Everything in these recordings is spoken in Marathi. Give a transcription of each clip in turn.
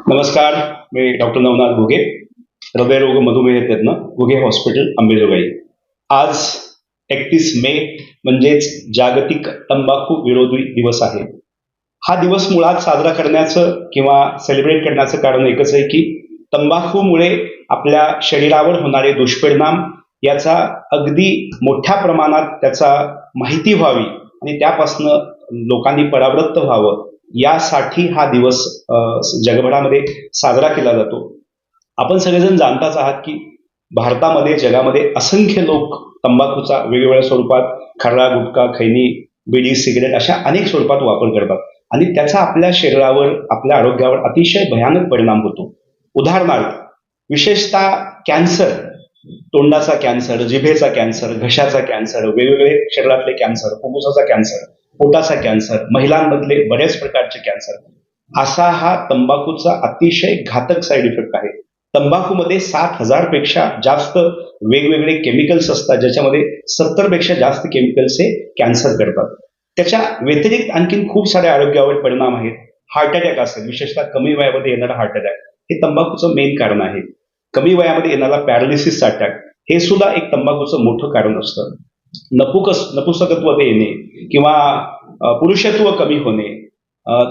नमस्कार. मी डॉक्टर नवनाथ घुगे, हृदयरोग मधुमेह तज्ञ, घुगे हॉस्पिटल, अंबेजोगाई. आज 31 मे म्हणजेच जागतिक तंबाखू विरोधी दिवस आहे. हा दिवस मुळात साजरा करण्याचं किंवा सेलिब्रेट करण्याचं कारण एकच आहे की तंबाखूमुळे आपल्या शरीरावर होणारे दुष्परिणाम याचा अगदी मोठ्या प्रमाणात त्याचा माहिती व्हावी आणि त्यापासनं लोकांनी परावृत्त व्हावं यासाठी हा दिवस जगभरामध्ये साजरा केला जातो. आपण सगळेजण जाणताच आहात की भारतामध्ये जगामध्ये असंख्य लोक तंबाखूचा वेगवेगळ्या स्वरूपात खर्रा, गुटखा, खैनी, बिडी, सिगरेट अशा अनेक स्वरूपात वापर करतात आणि त्याचा आपल्या शरीरावर, आपल्या आरोग्यावर अतिशय भयानक परिणाम होतो. उदाहरणार्थ, विशेषतः कॅन्सर, तोंडाचा कॅन्सर, जिभेचा कॅन्सर, घशाचा कॅन्सर, वेगवेगळे शरीरातले कॅन्सर, फुफ्फुसाचा कॅन्सर, पोटाचा कॅन्सर, महिलांमधले बऱ्याच प्रकारचे कॅन्सर, असा हा तंबाखूचा अतिशय घातक साईड इफेक्ट आहे. तंबाखूमध्ये 7,000 पेक्षा जास्त वेगवेगळे केमिकल्स असतात, ज्याच्यामध्ये 70 पेक्षा जास्त केमिकल्स हे कॅन्सर करतात. त्याच्या व्यतिरिक्त आणखीन खूप सारे आरोग्यावर परिणाम आहेत. हार्ट अटॅक असेल, विशेषतः कमी वयामध्ये येणारा हार्ट अटॅक हे तंबाखूचं मेन कारण आहे. कमी वयामध्ये येणारा पॅरालिसिस अटॅक हे सुद्धा एक तंबाखूचं मोठं कारण असतं. नपुसकत्व येणे किंवा पुरुषत्व कमी होणे,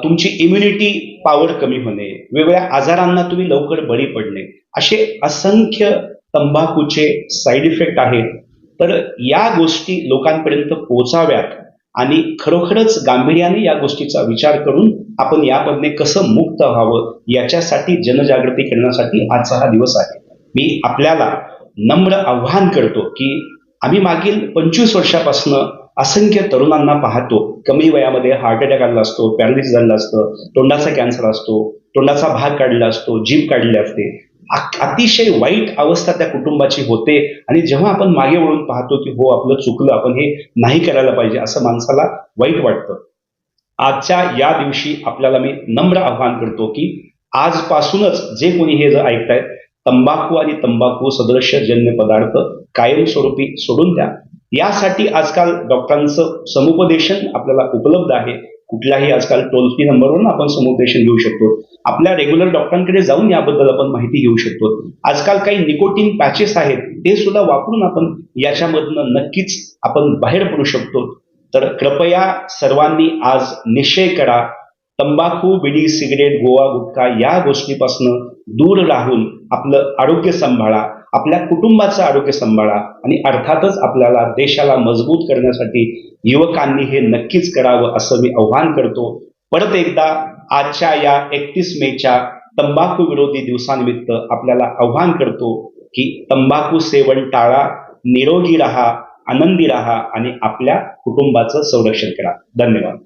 तुमची इम्युनिटी पॉवर कमी होणे, वेगवेगळ्या आजारांना तुम्ही लवकर बळी पडणे, असे असंख्य तंबाखूचे साईड इफेक्ट आहेत. तर या गोष्टी लोकांपर्यंत पोहोचाव्यात आणि खरोखरच गांभीर्याने या गोष्टीचा विचार करून आपण यामधने कसं मुक्त व्हावं याच्यासाठी जनजागृती करण्यासाठी आजचा हा दिवस आहे. मी आपल्याला नम्र आव्हान करतो की आम्ही मागील 25 वर्षापासून असंख्य तरुणांना पाहतो, कमी वयामध्ये हार्ट अटॅक आलेला असतो, पॅरालिसिस झालेला असतं, तोंडाचा कॅन्सर असतो, तोंडाचा भाग काढलेला असतो, जीभ काढलेली असते. अतिशय वाईट अवस्था त्या कुटुंबाची होते आणि जेव्हा आपण मागे वळून पाहतो की हो आपलं चुकलं, आपण हे नाही करायला पाहिजे, असं माणसाला वाईट वाटतं. आजच्या या दिवशी आपल्याला मी नम्र आव्हान करतो की आजपासूनच जे कोणी हे जर ऐकतायत, तंबाखू आणि तंबाखू सदृश्य जन्य पदार्थ कायमस्वरूपी सोडून द्या. यासाठी आजकाल डॉक्टरांचं समुपदेशन आपल्याला उपलब्ध आहे. कुठल्याही आजकाल टोल फ्री नंबरवरून आपण समुपदेशन घेऊ शकतो. आपल्या रेग्युलर डॉक्टरांकडे जाऊन याबद्दल आपण माहिती घेऊ शकतो. आजकाल काही निकोटीन पॅचेस आहेत, ते सुद्धा वापरून आपण याच्यामधनं नक्कीच आपण बाहेर पडू शकतो. तर कृपया सर्वांनी आज निश्चय करा, तंबाखू, बिडी, सिगरेट, गोवा, गुटखा या गोष्टीपासून दूर राहून आपलं आरोग्य सांभाळा, आपल्या कुटुंबाचं आरोग्य सांभाळा आणि अर्थातच आपल्याला देशाला मजबूत करण्यासाठी युवकांनी हे नक्कीच करावं असं मी आव्हान करतो. परत एकदा आजच्या या 31 मेच्या तंबाखू विरोधी दिवसानिमित्त आपल्याला आव्हान करतो की तंबाखू सेवन टाळा, निरोगी राहा, आनंदी राहा आणि आपल्या कुटुंबाचं संरक्षण करा. धन्यवाद.